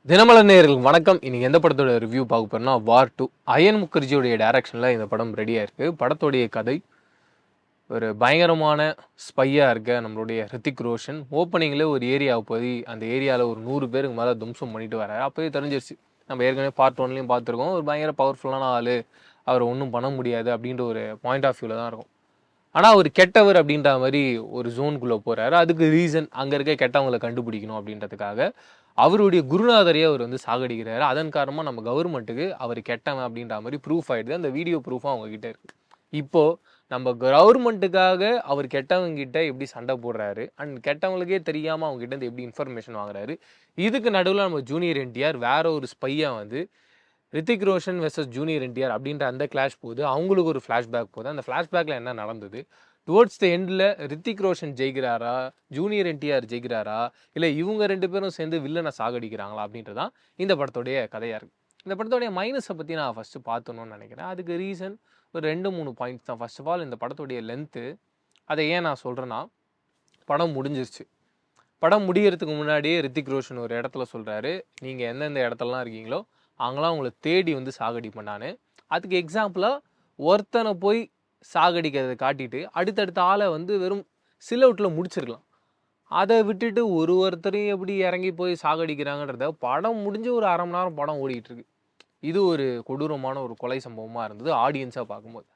தினமலர் நேயர்களுக்கு வணக்கம். இன்னைக்கு எந்த படத்தோட ரிவ்யூ பார்க்க போறோம்னா வார் 2. அயன் முகர்ஜியோடைய டைரக்ஷனில் இந்த படம் ரெடியாக இருக்குது. படத்தோடைய கதை ஒரு பயங்கரமான ஸ்பையாக இருக்க நம்மளுடைய ரித்திக் ரோஷன் ஓப்பனிங்கில் ஒரு ஏரியாவை போய் அந்த ஏரியாவில் ஒரு 100 பேருக்கு மேலே தும்சம் பண்ணிட்டு வராரு. அப்போயே தெரிஞ்சிருச்சு, நம்ம ஏற்கனவே பார்ட் 1லையும் பார்த்துருக்கோம், ஒரு பயங்கர பவர்ஃபுல்லான ஆள், அவர் ஒன்றும் பண்ண முடியாது அப்படின்ற ஒரு பாயிண்ட் ஆஃப் வியூவில் தான் இருக்கும். ஆனால் அவர் கெட்டவர் அப்படின்ற மாதிரி ஒரு ஜோனுக்குள்ளே போகிறாரு. அதுக்கு ரீசன் அங்கே இருக்க கெட்டவங்களை கண்டுபிடிக்கணும் அப்படின்றதுக்காக அவருடைய குருநாதரையே அவர் வந்து சாகடிக்கிறாரு. அதன் காரணமாக நம்ம கவர்மெண்ட்டுக்கு அவர் கெட்டவன் அப்படின்ற மாதிரி ப்ரூஃப் ஆகிடுது. அந்த வீடியோ ப்ரூஃபாக அவங்ககிட்ட இருக்குது. இப்போது நம்ம கவர்மெண்ட்டுக்காக அவர் கெட்டவங்கிட்ட எப்படி சண்டை போடுறாரு அண்ட் கெட்டவங்களுக்கே தெரியாமல் அவங்ககிட்ட இருந்து எப்படி இன்ஃபர்மேஷன் வாங்குறாரு. இதுக்கு நடுவில் நம்ம ஜூனியர் என்டிஆர் வேற ஒரு ஸ்பையாக வந்து ரித்திக் ரோஷன் வெர்சஸ் ஜூனியர் என்டிஆர் அப்படின்ற அந்த கிளாஷ் போகுது. அவங்களுக்கு ஒரு ஃப்ளாஷ்பேக் போகுது. அந்த ஃப்ளாஷ்பேக்கில் என்ன நடந்தது, டுவர்ட்ஸ் த எண்டில் ரித்திக் ரோஷன் ஜெயிக்கிறாரா, ஜூனியர் என்டிஆர் ஜெயிக்கிறாரா, இல்லை இவங்க 2 பேரும் சேர்ந்து வில்லனை சாகடிக்கிறாங்களா அப்படின்றதான் இந்த படத்தோடைய கதையாக இருக்குது. இந்த படத்தோடைய மைனஸை பற்றி நான் ஃபஸ்ட்டு பார்த்தணும்னு நினைக்கிறேன். அதுக்கு ரீசன் ஒரு 2-3 பாயிண்ட்ஸ் தான். ஃபர்ஸ்ட் ஆஃப் ஆல், இந்த படத்தோடைய லென்த்து. அதை ஏன் நான் சொல்கிறேன்னா, படம் முடிஞ்சிருச்சு. படம் முடிகிறதுக்கு முன்னாடியே ரித்திக் ரோஷன் ஒரு இடத்துல சொல்கிறாரு, நீங்கள் எந்தெந்த இடத்துலலாம் இருக்கீங்களோ அவங்களாம் உங்களை தேடி வந்து சாகடி பண்ணான்னு. அதுக்கு எக்ஸாம்பிளாக ஒருத்தனை போய் சாகடிக்கிறத காட்டிட்டு அடுத்தடுத்த ஆளை வந்து வெறும் சிலவுட்டில் முடிச்சிருக்கலாம். அதை விட்டுட்டு ஒருத்தரையும் எப்படி இறங்கி போய் சாகடிக்கிறாங்கன்றத படம் முடிஞ்சு ஒரு அரை மணி நேரம் படம் ஓடிட்டு இருக்கு. இது ஒரு கொடூரமான ஒரு கொலை சம்பவமாக இருந்தது ஆடியன்ஸாக பார்க்கும்போது.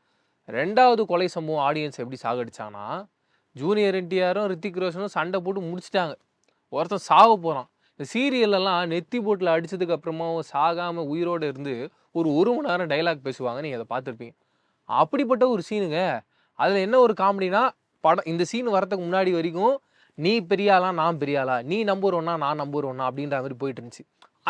2வது கொலை சம்பவம் ஆடியன்ஸ் எப்படி சாகடிச்சானா, ஜூனியர் என்டிஆரும் ரித்திக் ரோஷனும் சண்டை போட்டு முடிச்சிட்டாங்க. ஒருத்தன் சாக போகிறான். இந்த சீரியல்லாம் நெத்தி போட்டில் அடித்ததுக்கு அப்புறமாவும் சாகாமல் உயிரோடு இருந்து ஒரு மணி நேரம் டைலாக் பேசுவாங்க. நீங்கள் அதை பார்த்துருப்பீங்க. அப்படிப்பட்ட ஒரு சீனுங்க. அதில் என்ன ஒரு காமெடினா, படம் இந்த சீன் வரதுக்கு முன்னாடி வரைக்கும் நீ பெரியாளா நான் பெரியாளா, நீ நம்பர் ஒன்னா நான் நம்பர் ஒன்னா அப்படின்ற மாதிரி போயிட்டு இருந்துச்சு.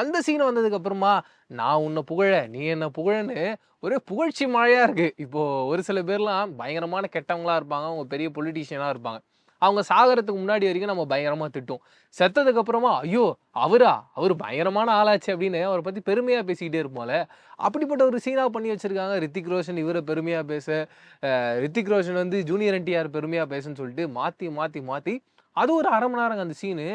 அந்த சீன் வந்ததுக்கு அப்புறமா நான் உன்னை புகழ நீ என்ன புகழன்னு ஒரே புகழ்ச்சி மழையாக இருக்குது. இப்போது ஒரு சில பேர்லாம் பயங்கரமான கெட்டவங்களாக இருப்பாங்க, அவங்க பெரிய பொலிட்டீஷியனாக இருப்பாங்க. அவங்க சாகிறதுக்கு முன்னாடி வரைக்கும் நம்ம பயங்கரமாக திட்டோம். செத்ததுக்கு அப்புறமா ஐயோ அவர் பயங்கரமான ஆளாச்சு அப்படின்னு அவரை பற்றி பெருமையாக பேசிக்கிட்டே இருப்போம்ல. அப்படிப்பட்ட ஒரு சீனாக பண்ணி வச்சுருக்காங்க. ரித்திக் ரோஷன் இவரை பெருமையாக பேச, ரித்திக் ரோஷன் வந்து ஜூனியர் என்டிஆர் பெருமையாக பேசுன்னு சொல்லிட்டு மாற்றி மாற்றி மாற்றி அது ஒரு அரை மணி நேரங்க அந்த சீனு.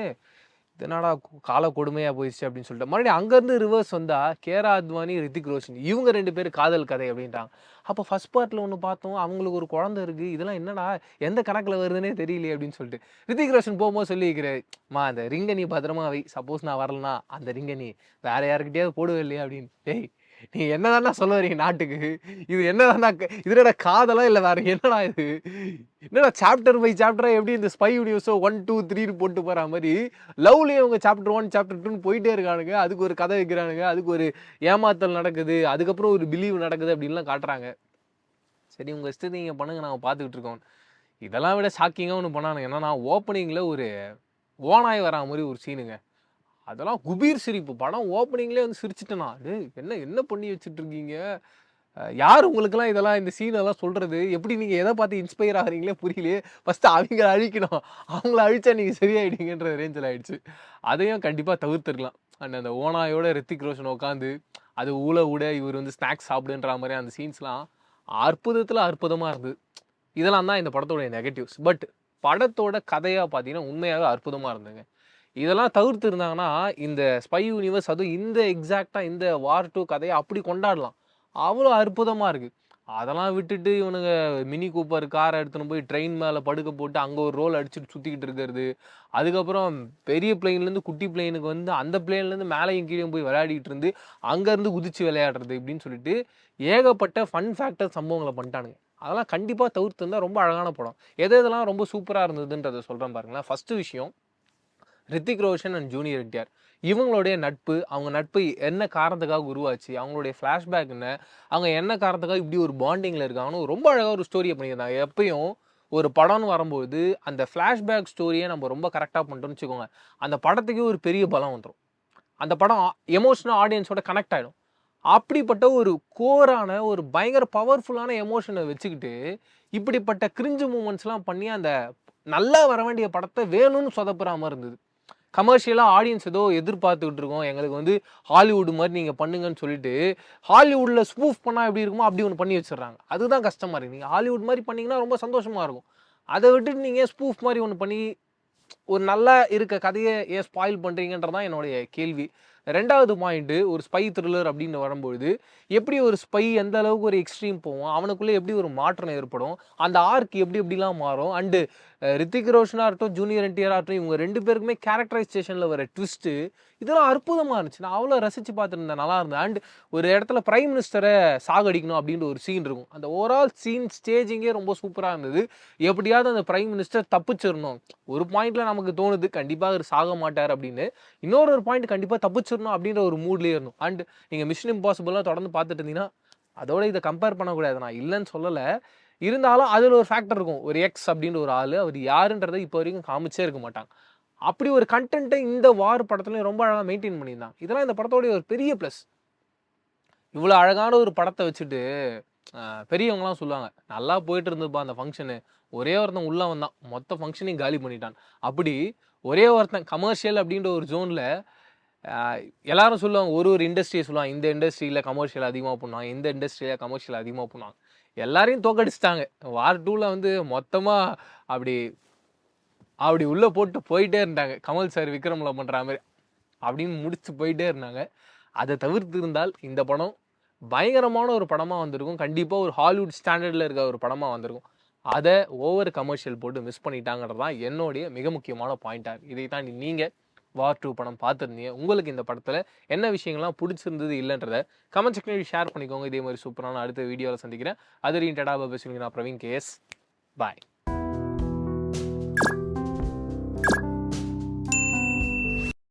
என்னடா கால கொடுமையாக போயிடுச்சு அப்படின்னு சொல்லிட்டு மறுபடியும் அங்கேருந்து ரிவர்ஸ் வந்தால் கேரா அத்வானி ரித்திக் ரோஷன் இவங்க 2 பேர் காதல் கதை அப்படின்ட்டாங்க. அப்போ ஃபர்ஸ்ட் பார்ட்டில் ஒன்று பார்த்தோம், அவங்களுக்கு ஒரு குழந்தை இருக்குது, இதெல்லாம் என்னடா எந்த கணக்கில் வருதுன்னே தெரியலையே அப்படின்னு சொல்லிட்டு ரித்திக் ரோஷன் போகும்போது சொல்லியிருக்கிறாரு, அந்த ரிங்கை நீ பத்திரமா வை, சப்போஸ் நான் வரலனா அந்த ரிங்கை நீ வேற யாருக்கிட்டையாவது போடுவே இல்லையா அப்படின்னு. டேய், நீ என்னதானா சொல்ல வரீங்க நாட்டுக்கு? இது என்னதானா, இதோட காதலா இல்லை வேற என்னடா இது? என்னடா சாப்டர் பை சாப்டரா எப்படி இந்த ஸ்பை யூனிவர்ஸோ 1, 2, 3 போட்டு போகிற மாதிரி லவ்லேயே அவங்க சாப்டர் 1 சாப்டர் 2 போயிட்டே இருக்கானுங்க. அதுக்கு ஒரு கதை வைக்கிறானுங்க, அதுக்கு ஒரு ஏமாத்தல் நடக்குது, அதுக்கப்புறம் ஒரு பிலீவ் நடக்குது அப்படின்லாம் காட்டுறாங்க. சரி, உங்கள் இஷ்டத்தை நீங்கள் பண்ணுங்க, நாங்கள் பார்த்துக்கிட்டு இருக்கோம். இதெல்லாம் விட ஷாக்கிங்காக ஒன்று பண்ணானுங்க. என்னன்னா, ஓப்பனிங்கில் ஒரு ஓனாய் வரா மாதிரி ஒரு சீனுங்க. அதெல்லாம் குபீர் சிரிப்பு. படம் ஓப்பனிங்லேயே வந்து சிரிச்சிட்டேனா, அது என்ன என்ன பண்ணி வச்சுட்டு இருக்கீங்க? யார் உங்களுக்கெல்லாம் இதெல்லாம் இந்த சீனெல்லாம் சொல்கிறது? எப்படி நீங்கள் எதை பார்த்து இன்ஸ்பயர் ஆகிறீங்களே புரியலையே. ஃபஸ்ட்டு அவங்கள அழிக்கணும், அவங்கள அழிச்சா நீங்கள் சரியாயிடுங்கன்ற ரேஞ்சில் ஆகிடுச்சு. அதையும் கண்டிப்பாக தவிர்த்துருக்கலாம். அண்ட் அந்த ஓனாயோட ரித்திக் ரோஷன் உட்காந்து அது ஊழ விட இவர் வந்து ஸ்நாக்ஸ் சாப்பிடுன்ற மாதிரி அந்த சீன்ஸ்லாம் அற்புதத்தில் அற்புதமாக இருந்தது. இதெல்லாம் தான் இந்த படத்தோடைய நெகட்டிவ்ஸ். பட் படத்தோட கதையாக பார்த்தீங்கன்னா உண்மையாகவே அற்புதமாக இருந்ததுங்க. இதெல்லாம் தவிர்த்து இருந்தாங்கன்னா இந்த ஸ்பை யூனிவர்ஸ் அதுவும் இந்த எக்ஸாக்டாக இந்த வார் 2 கதையை அப்படி கொண்டாடலாம். அவ்வளோ அற்புதமாக இருக்குது. அதெல்லாம் விட்டுட்டு இவனுங்க மினி கூப்பர் காரை எடுத்துன்னு போய் ட்ரெயின் மேலே படுக்க போட்டு அங்கே ஒரு ரோல் அடிச்சுட்டு சுற்றிக்கிட்டு இருக்கிறது. அதுக்கப்புறம் பெரிய பிளெயின்லேருந்து குட்டி பிளெயினுக்கு வந்து அந்த பிளெயின்லேருந்து மேலேயும் கீழே போய் விளையாடிட்டு இருந்து அங்கேருந்து குதிச்சு விளையாடுறது இப்படின்னு சொல்லிட்டு ஏகப்பட்ட ஃபன் ஃபேக்டர் சம்பவங்களை பண்ணிட்டானுங்க. அதெல்லாம் கண்டிப்பாக தவிர்த்து இருந்தால் ரொம்ப அழகான படம். எதெல்லாம் ரொம்ப சூப்பராக இருந்ததுன்றதை சொல்கிறேன் பாருங்களேன். ஃபஸ்ட்டு விஷயம், ரித்திக் ரோஷன் அண்ட் ஜூனியர் என்டிஆர் இவங்களுடைய நட்பு, அவங்க நட்பு என்ன காரணத்துக்காக உருவாச்சு, அவங்களுடைய ஃப்ளாஷ்பேக் என்ன, அவங்க என்ன காரணத்துக்காக இப்படி ஒரு பாண்டிங்கில் இருக்காங்கன்னு ரொம்ப அழகாக ஒரு ஸ்டோரியை பண்ணியிருந்தாங்க. எப்பயும் ஒரு படம்னு வரும்போது அந்த ஃப்ளாஷ்பேக் ஸ்டோரியை நம்ம ரொம்ப கரெக்டாக பண்ணிட்டோம்னு வச்சுக்கோங்க, அந்த படத்துக்கே ஒரு பெரிய பலம் வந்துடும். அந்த படம் எமோஷனல் ஆடியன்ஸோட கனெக்ட் ஆகிடும். அப்படிப்பட்ட ஒரு கோரான ஒரு பயங்கர பவர்ஃபுல்லான எமோஷனை வச்சுக்கிட்டு இப்படிப்பட்ட கிரிஞ்சு மூமெண்ட்ஸ்லாம் பண்ணி அந்த நல்லா வர வேண்டிய படத்தை வேணும்னு சொதப்புற மாதிரி இருந்தது. கமர்ஷியலாக ஆடியன்ஸ் ஏதோ எதிர்பார்த்துக்கிட்டு இருக்கோம், எங்களுக்கு வந்து ஹாலிவுட் மாதிரி நீங்கள் பண்ணுங்கன்னு சொல்லிட்டு ஹாலிவுட்டில் ஸ்பூஃப் பண்ணால் எப்படி இருக்குமோ அப்படி ஒன்று பண்ணி வச்சிடுறாங்க. அதுதான் கஷ்டமாக இருக்குது. நீங்கள் ஹாலிவுட் மாதிரி பண்ணிங்கன்னா ரொம்ப சந்தோஷமாக இருக்கும். அதை விட்டுட்டு நீங்கள் ஸ்பூஃப் மாதிரி ஒன்று பண்ணி ஒரு நல்லா இருக்க கதையை ஏன் ஸ்பாயில் பண்ணுறீங்கன்றதான் என்னுடைய கேள்வி. ரெண்டாவது பாயிண்ட், ஒரு ஸ்பை த்ரில்லர் அப்படின்னு வரும்பொழுது எப்படி ஒரு ஸ்பை எந்த அளவுக்கு ஒரு எக்ஸ்ட்ரீம் போவோம், அவனுக்குள்ளே எப்படி ஒரு மாற்றம் ஏற்படும், அந்த ஆர்க் எப்படி எப்படிலாம் மாறும். அண்டு ரித்திக் ரோஷனாக இருக்கட்டும், ஜூனியர் என்டிஆர் ஆகட்டும், இவங்க 2 பேருக்குமே கேரக்டரைசேஷனில் வர ட்விஸ்ட்டு இதெல்லாம் அற்புதமாக இருந்துச்சு. நான் அவ்வளோ ரசித்து பார்த்துருந்தேன், நல்லா இருந்தேன். அண்ட் ஒரு இடத்துல பிரைம் மினிஸ்டரை சாகடிக்கணும் அப்படின்ற ஒரு சீன் இருக்கும். அந்த ஓவரால் சீன் ஸ்டேஜிங்கே ரொம்ப சூப்பராக இருந்தது. எப்படியாவது அந்த பிரைம் மினிஸ்டர் தப்பிச்சிடணும். ஒரு பாயிண்ட்ல நமக்கு தோணுது கண்டிப்பாக அவர் சாக மாட்டார் அப்படின்னு. இன்னொரு பாயிண்ட் கண்டிப்பாக தப்பிச்சிடணும் அப்படின்ற ஒரு மூட்லேயே இருந்தோம். அண்ட் நீங்கள் மிஷன் இம்பாசிபிளாக தொடர்ந்து பார்த்துட்டு இருந்தீங்கன்னா அதோட இதை கம்பேர் பண்ணக்கூடாது. நான் இல்லைன்னு சொல்லலை. இருந்தாலும் அதில் ஒரு ஃபேக்டர் இருக்கும். ஒரு எக்ஸ் அப்படின்ற ஒரு ஆள், அவர் யாருன்றதை இப்போ வரைக்கும் காமிச்சே இருக்க மாட்டாங்க. அப்படி ஒரு கண்டென்ட்டை இந்த வார் படத்துலையும் ரொம்ப அழகாக மெயின்டைன் பண்ணியிருந்தாங்க. இதெல்லாம் இந்த படத்தோடைய ஒரு பெரிய ப்ளஸ். இவ்வளோ அழகான ஒரு படத்தை வச்சுட்டு பெரியவங்களாம் சொல்லுவாங்க, நல்லா போயிட்டு இருந்ததுப்பா அந்த ஃபங்க்ஷனு, ஒரே ஒருத்தன் உள்ளே வந்தான் மொத்த ஃபங்க்ஷனையும் காலி பண்ணிட்டான். அப்படி ஒரே ஒருத்தன் கமர்ஷியல் அப்படின்ற ஒரு ஜோனில் எல்லாரும் சொல்லுவாங்க, ஒரு இண்டஸ்ட்ரியை சொல்லுவாங்க, இந்த இண்டஸ்ட்ரியில் கமர்ஷியல் அதிகமாக பண்ணுவாங்க, இந்த இண்டஸ்ட்ரியில் கமர்ஷியல் அதிகமாக பண்ணுவாங்க. எல்லாரையும் தோக்கடிச்சிட்டாங்க. வார் 2ல் வந்து மொத்தமாக அப்படி அப்படி உள்ளே போட்டு போயிட்டே இருந்தாங்க. கமல் சார் விக்ரமில் பண்ணுற மாதிரி அப்படின்னு முடிச்சு போயிட்டே இருந்தாங்க. அதை தவிர்த்து இருந்தால் இந்த படம் பயங்கரமான ஒரு படமாக வந்திருக்கும். கண்டிப்பாக ஒரு ஹாலிவுட் ஸ்டாண்டர்டில் இருக்க ஒரு படமாக வந்திருக்கும். அதை ஓவர் கமர்ஷியல் போட்டு மிஸ் பண்ணிட்டாங்கிறது தான் என்னுடைய மிக முக்கியமான பாயிண்டாக. இதை தாண்டி நீங்கள் வார் 2 படம் பார்த்துருந்தீங்க, உங்களுக்கு இந்த படத்தில் என்ன விஷயங்கள்லாம் பிடிச்சிருந்தது இல்லைன்றதை கமெண்ட் செக்ஷனில் ஷேர் பண்ணிக்கோங்க. இதே மாதிரி சூப்பரான அடுத்த வீடியோவில் சந்திக்கிறேன். அது ரீன்டடாக பேசுவீங்க. நான் பிரவீன் கேஎஸ். பாய்.